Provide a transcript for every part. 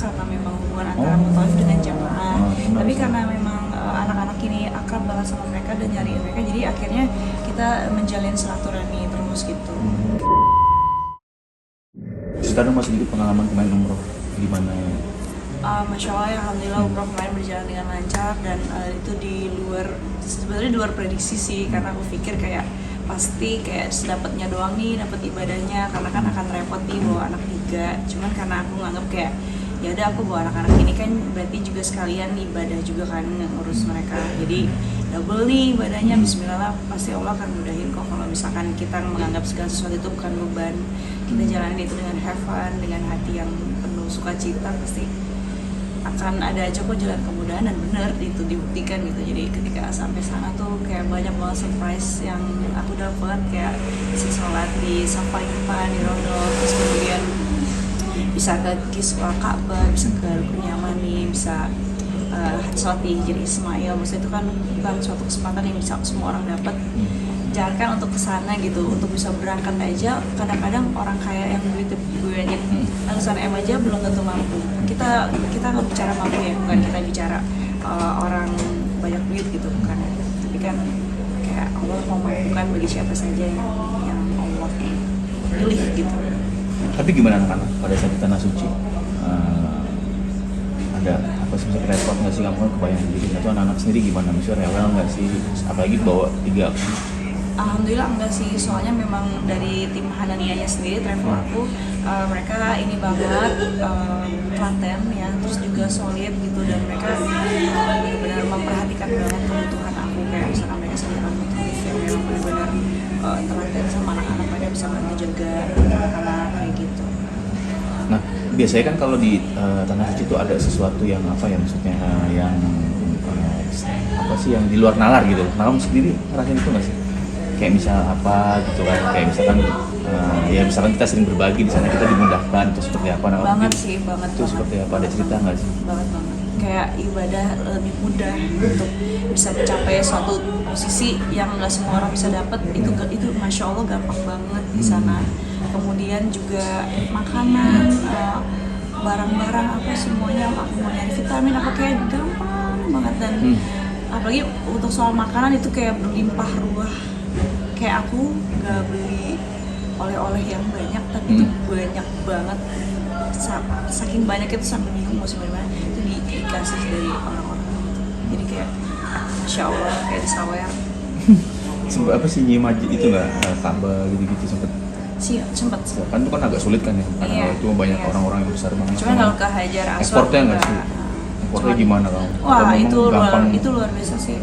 karena memang hubungan antara mutawif dengan jamaah. Tapi karena memang anak-anak ini akrab banget sama mereka dan nyariin mereka, jadi akhirnya kita menjalin silaturahmi terus gitu. Sekarang masih sedikit pengalaman kemarin umroh gimana? Masya Allah, ya, alhamdulillah umroh kemarin berjalan dengan lancar dan itu sebenarnya di luar prediksi sih, karena aku pikir kayak pasti kayak sedapatnya doang nih dapat ibadahnya, karena kan akan repot nih bawa anak 3. Cuman karena aku nganggap kayak ya udah aku bawa anak-anak ini kan berarti juga sekalian ibadah juga kan ngurus mereka, jadi double nih ibadahnya. Bismillah lah, pasti Allah akan mudahin kok kalau misalkan kita menganggap segala sesuatu itu bukan beban, kita jalanin itu dengan have fun, dengan hati yang penuh sukacita, pasti akan ada aja kok jalan kemudahan. Dan bener itu dibuktikan gitu. Jadi ketika sampai sana tuh kayak banyak banget surprise yang aku dapat, kayak bisa sholat di saf paling depan di Rondo, terus kemudian bisa ke Kiswa Ka'bah, bisa ke Rukun Yamani, bisa sholat di Hijri Ismail. Maksudnya itu kan bukan suatu kesempatan yang bisa semua orang dapat. Jangan untuk kesana gitu, untuk bisa berangkat aja kadang-kadang orang kaya yang duit gue aja ratusan M aja belum tentu mampu. Kita nggak bicara mampu ya, bukan kita bicara orang banyak duit gitu, bukan. Tapi kan kayak Allah memampukan bagi siapa saja yang Allah pilih gitu. Tapi gimana anak-anak pada saat di tanah suci? Ada apa sih, misalnya repot nggak sih, kamu kan kebayang diri atau anak-anak sendiri gimana, misalnya rewel nggak sih, apalagi bawa 3 aku? Alhamdulillah enggak sih, soalnya memang dari tim Hananiahnya sendiri, travel aku, mereka ini banget telaten ya, terus juga solid gitu, dan mereka benar-benar memperhatikan banget kebutuhan aku, kayak misalkan mereka sendiri motif yang memang benar-benar telaten sama anak-anak, mereka bisa bantu jaga anak-anak kayak gitu. Nah, biasanya kan kalau di tanah suci itu ada sesuatu yang apa ya, maksudnya yang apa sih yang di luar nalar gitu. Nah, kamu sendiri ngerasain itu nggak sih? Kayak misal apa gitu kan, kayak misalkan ya misalkan kita sering berbagi di sana, kita dimudahkan, itu seperti apa? Nah, Banget sih, banget. Itu seperti apa? Ada cerita nggak sih? Banget. Kayak ibadah lebih mudah untuk bisa mencapai suatu posisi yang nggak semua orang bisa dapat. Itu masya Allah gampang banget di sana. Kemudian juga makanan, barang-barang apa semuanya, aku mau nyari vitamin apa kayak gampang banget. Dan apalagi untuk soal makanan itu kayak berlimpah ruah. Kayak aku nggak beli oleh-oleh yang banyak, tapi itu banyak banget. Saking banyak itu sampai bingung mau sebenarnya itu dikasih dari orang-orang gitu. Jadi kayak masya Allah, kayak disawer. Sempat apa sih nyimak itu nggak, Ka'bah gitu-gitu sempet? Sih sempet. Kan itu kan agak sulit kan ya, karena Iya, itu banyak iya. orang-orang yang besar banget. Cuman kalau ke Hajar Aswad ekspornya nggak sih? Ekspornya gimana kamu? Wah, Atau memang itu luar biasa sih.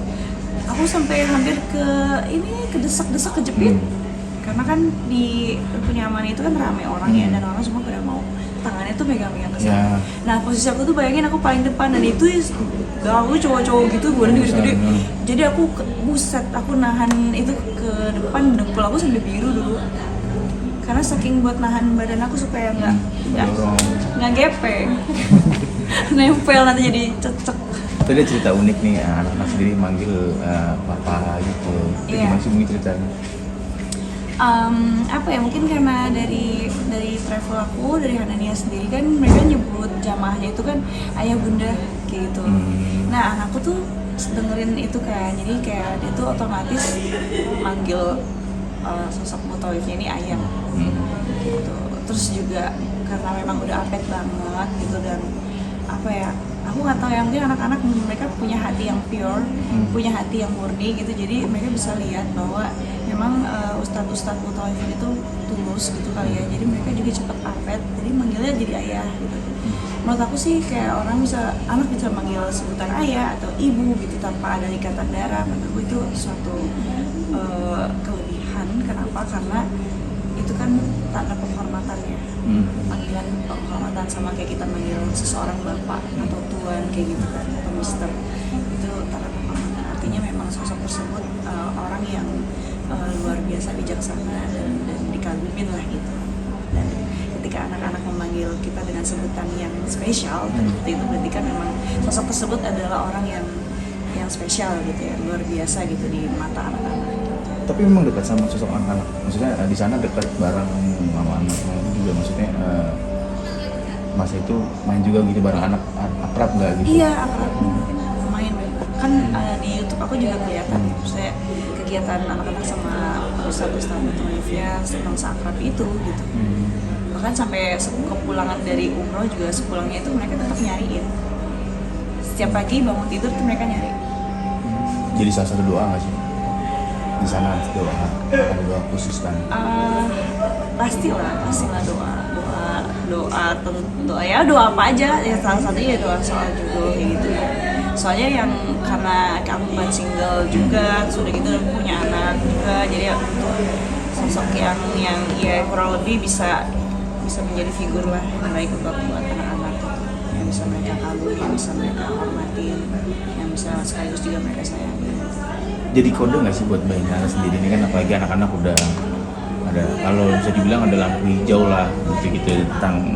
Aku sampai hampir kedesak-desak kejepit. Karena kan di Rukun Yamani itu kan rame orang ya, dan orang semua pada mau tangannya tuh megang-megang ke sana. Ya. Nah, posisi aku tuh bayangin aku paling depan, dan itu gaul cowok-cowok gitu, gue gede-gede. Jadi aku buset, aku nahan itu ke depan, dengkul aku sampai biru dulu. Karena saking buat nahan badan aku supaya nggak gepeng. Nempel nanti jadi cecek. Itu dia cerita unik nih, anak-anak sendiri manggil papa gitu. Itu Iya. gimana sih mungkin ceritanya? Apa ya, mungkin karena dari travel aku, dari Hanania sendiri kan mereka nyebut jamaahnya itu kan ayah bunda kayak gitu. Nah, anakku tuh dengerin itu kan, jadi kayak dia tuh otomatis manggil sosok mutawifnya ini ayah gitu. Terus juga karena memang udah apet banget gitu, dan apa ya, aku nggak tahu ya, mungkin anak-anak mereka punya hati yang pure, punya hati yang murni gitu, jadi mereka bisa lihat bahwa memang ustadz-ustadz mutawif itu tulus gitu kali ya, jadi mereka juga cepet apet, jadi manggilnya jadi ayah gitu. Menurut aku sih kayak anak bisa manggil sebutan ayah atau ibu gitu tanpa ada ikatan darah. Menurut aku itu suatu kelebihan. Kenapa? Karena itu kan tanda penghormatan ya. Panggilan penghormatan sama kayak kita manggil seseorang bapak atau tuan kayak gitu kan, atau mister, itu tanda penghormatan. Artinya memang sosok tersebut orang yang luar biasa bijaksana dan dikagumin lah gitu. Dan ketika anak-anak memanggil kita dengan sebutan yang spesial seperti itu, berarti kan memang sosok tersebut adalah orang yang spesial gitu ya, luar biasa gitu di mata anak-anak. Tapi memang dekat sama sosok anak-anak, maksudnya di sana dekat bareng sama anak-anak juga, maksudnya masa itu main juga gitu bareng anak akrab nggak gitu? Iya, akrab main kan di YouTube aku juga kelihatan gitu. Saya kegiatan anak-anak sama ustadz-ustadz atau Olivia tentang seakrab itu gitu. Bahkan sampai kepulangan dari umroh juga sepulangnya itu mereka tetap nyariin. Setiap pagi bangun tidur tuh mereka nyari. Jadi salah satu doa nggak sih di sana, doa ada doa khusus kan? Pastilah doa ya, doa apa aja ya, salah satunya ya doa soal judul kayak gitu ya. Soalnya yang karena aku bukan single juga, sudah gitu punya anak juga, jadi ya untuk sosok yang ya kurang lebih bisa menjadi figur lah yang baik buat anak-anak gitu, yang bisa mereka kagumi, yang bisa mereka hormatin, yang bisa sekaligus juga mereka sayangi. Jadi kode nggak sih buat Mbak Inara sendiri ini kan, apalagi anak-anak udah ada, kalau bisa dibilang ada lampu hijau lah gitu tentang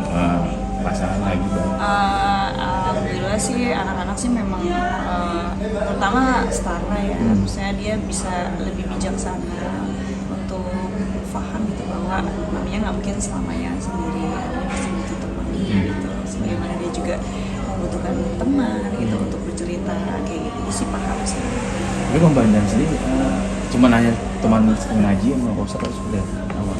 pasangan lagi Mbak. Alhamdulillah sih anak-anak sih memang pertama setara ya, maksudnya dia bisa lebih bijaksana untuk paham gitu bahwa namanya nggak mungkin selamanya sendiri, dia pasti butuh teman gitu, sebagaimana dia juga membutuhkan teman gitu untuk bercerita kayak gitu sih, paham sih. Tapi Bang Bandan sendiri cuma nanya teman ngaji sama Pak Ustadz sudah awal?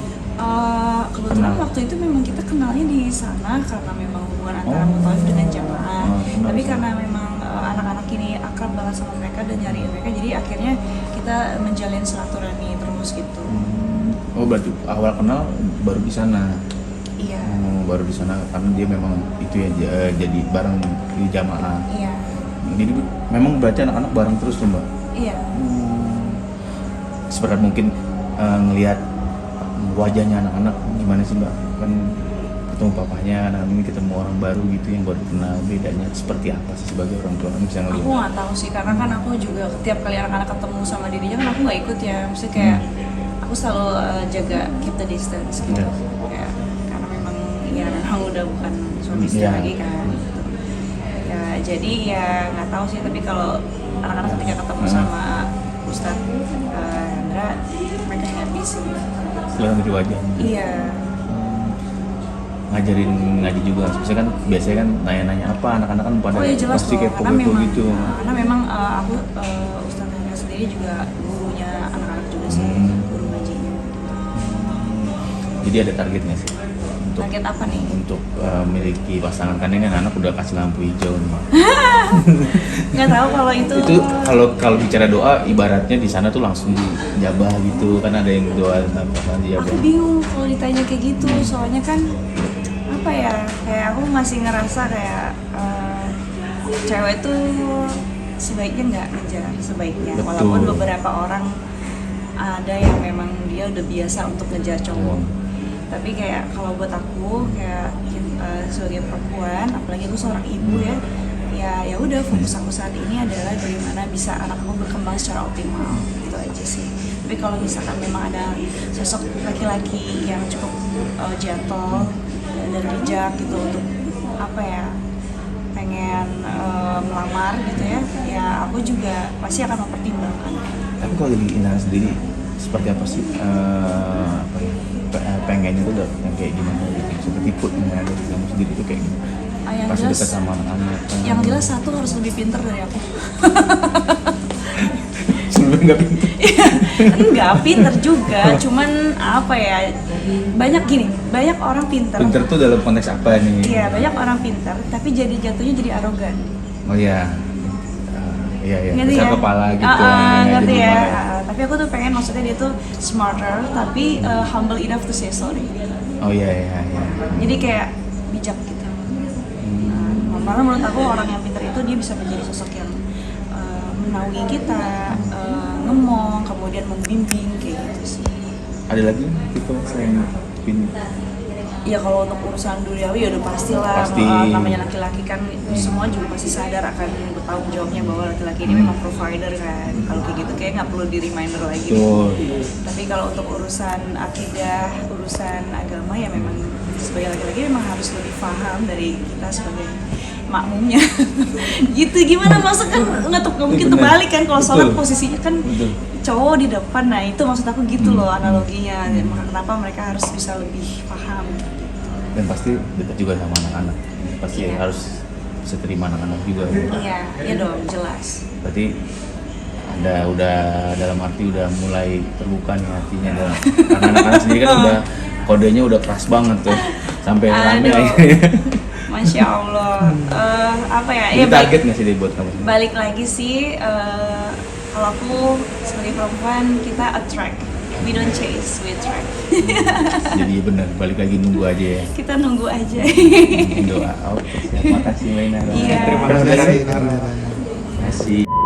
Kebetulan waktu itu memang kita kenalnya di sana karena memang hubungan antara mutawif dengan jamaah. Tapi karena memang anak-anak ini akrab banget sama mereka dan nyariin mereka, jadi akhirnya kita menjalin silaturahmi terus gitu. Oh berarti awal kenal baru di sana? Iya. Baru di sana karena dia memang itu ya jadi bareng di jamaah. Iya. Jadi memang berarti anak-anak bareng terus tuh Mbak? Iya. Seberat mungkin ngelihat wajahnya anak-anak gimana sih Mbak? Kan ketemu papanya, anak ini ketemu orang baru gitu yang baru kenal, bedanya seperti apa sih sebagai orang tua kan bisa ngelihat? Aku nggak tahu sih, karena kan aku juga setiap kali anak-anak ketemu sama dirinya kan aku nggak ikut ya, maksudnya kayak aku selalu jaga keep the distance gitu. Ya, karena memang ya memang udah bukan suami istri lagi kan. Gitu. Ya jadi ya nggak tahu sih, tapi kalau anak-anak ketika ketemu sama Ustadz Hendra, mereka happy sih. Kelihatan dari wajahnya. Iya. Ngajarin ngaji juga, biasanya kan nanya-nanya apa anak-anak kan pada Jelas pasti loh, kepo-kepo gitu. Karena memang aku Ustadz Hendra sendiri juga gurunya anak-anak juga sih, guru ngajinya. Jadi ada target nggak sih? Target apa nih? Untuk memiliki pasangan, kan ini kan anak udah kasih lampu hijau nih. Nggak tahu kalau itu kalau bicara doa ibaratnya di sana tuh langsung dijabah gitu kan, ada yang doa tentang pasangan dijabah. aku bingung kalau ditanya kayak gitu, soalnya kan apa ya, kayak aku masih ngerasa kayak cewek tuh sebaiknya nggak ngejar sebaiknya. Betul. Walaupun beberapa orang ada yang memang dia udah biasa untuk ngejar cowok. Tapi kayak kalau buat aku kayak sebagai perempuan, apalagi aku seorang ibu ya udah fokus aku saat ini adalah bagaimana bisa anak aku berkembang secara optimal, gitu aja sih. Tapi kalau misalkan memang ada sosok laki-laki yang cukup gentle dan bijak gitu untuk apa ya, pengen melamar gitu ya aku juga pasti akan mempertimbangkan. Tapi kalau dari Inara sendiri seperti apa sih pengennya tuh yang kayak gimana gitu, seperti put yang ada di kamu sendiri tuh kayak gimana? Pas dekat sama anak-anak. Yang jelas satu harus lebih pintar dari aku. Sebelumnya nggak pintar? Enggak pintar juga, cuman apa ya, banyak orang pintar. Pintar tuh dalam konteks apa nih? Iya, banyak orang pintar, tapi jatuhnya jadi arogan. Oh iya. Iya, Ngerti besar ya? kepala gitu. Ngerti ya. Tapi aku tuh pengen, maksudnya dia tuh smarter, tapi humble enough to say sorry. Oh iya. Jadi kayak bijak gitu. Karena menurut aku orang yang pintar itu dia bisa menjadi sosok yang menaungi kita, ngomong, kemudian membimbing kayak gitu sih. Ada lagi tipe selain pintar? Ya kalau untuk urusan duniawi ya udah pastilah. Pasti. Namanya laki-laki kan semua juga pasti sadar akan bertanggung jawabnya bahwa laki-laki ini memang provider kan. Kalau kayak gitu kayak nggak perlu di reminder lagi. Tapi kalau untuk urusan akidah, urusan agama ya memang sebagai laki-laki memang harus lebih paham dari kita sebagai makmumnya. Gitu, gimana maksudnya nggak mungkin terbalik kan, kalau sholat posisinya kan cowok di depan. Nah itu maksud aku gitu loh analoginya. Maka kenapa mereka harus bisa lebih paham. dan pasti dekat juga sama anak-anak, pasti Iya. harus bisa terima anak-anak juga. Iya, iya dong, jelas. Berarti Anda udah dalam arti udah mulai terbuka nih hatinya dalam, karena anak-anak sendiri kan udah kodenya udah keras banget tuh sampai rame Aduh. lagi. Masya Allah. Apa ya? Ini Ya balik, target nggak sih buat kamu sendiri? balik lagi sih. Kalau aku sebagai perempuan kita attract, we don't chase, we attract. Jadi benar, balik lagi nunggu aja ya. Kita nunggu aja. Doa. Oke, siap. Makasih Mbak Ina. Iya. Terima kasih. Terima kasih.